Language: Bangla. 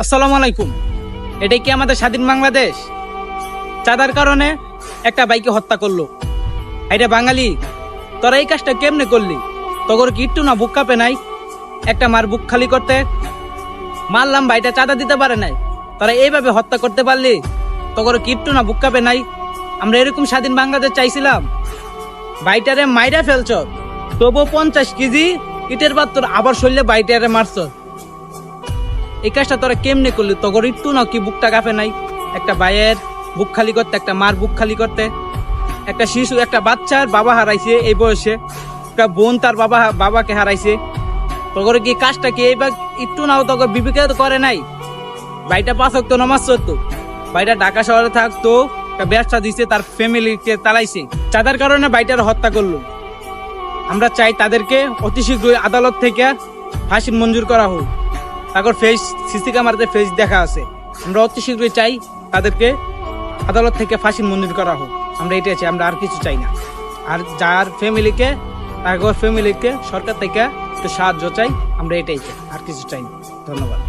আসসালামু আলাইকুম। এটাই কি আমাদের স্বাধীন বাংলাদেশ? চাঁদার কারণে একটা বাইকে হত্যা করলো। এটা বাঙালি, তোরা এই কাজটা কেমনে করলি? তগর কি একটু না বুক কাঁপে নাই? একটা মার বুক খালি করতে মারলাম, ভাইটা চাঁদা দিতে পারে নাই, তোরা এইভাবে হত্যা করতে পারলি? তগর কি একটু না বুক কাঁপে নাই? আমরা এরকম স্বাধীন বাংলাদেশ চাইছিলাম? বাইটারে মাইরা ফেলছ, তবু 50 কেজি ইটের পাত্র আবার শরীরে বাইটারে মারছ। এই কাজটা তোরা কেমনে করলি? তগর একটু না কি বুকটা কাঁপে নাই? একটা ভাইয়ের বুক খালি করতে, একটা মার বুক খালি করতে, একটা শিশু, একটা বাচ্চার বাবা হারাইছে এই বয়সে, একটা বোন তার বাবাকে হারাইছে। তগর কি কাজটা কি এইবার একটু নাও তগর বিবেকে করে নাই? ভাইটা 5 ওয়াক্ত নামাজ পড়তো, ভাইটা ঢাকা শহরে থাকতো, একটা ব্যবসা দিছে, তার ফ্যামিলিকে চালাইছে। চাঁদার কারণে ভাইটার হত্যা করলো। আমরা চাই তাদেরকে অতি শীঘ্রই আদালত থেকে ফাঁসি মঞ্জুর করা হোক। তারপর ফেস সিসি ক্যামেরাতে ফেস দেখা আছে। আমরা অতি শীঘ্রই চাই তাদেরকে আদালত থেকে ফাঁসি মঞ্জুর করা হোক। আমরা এটাই চাই, আমরা আর কিছু চাই না। আর যার ফ্যামিলিকে, তারপর ফ্যামিলিকে সরকার থেকে একটু সাহায্য চাই, আমরা এটাই চাই, আর কিছু চাই না। ধন্যবাদ।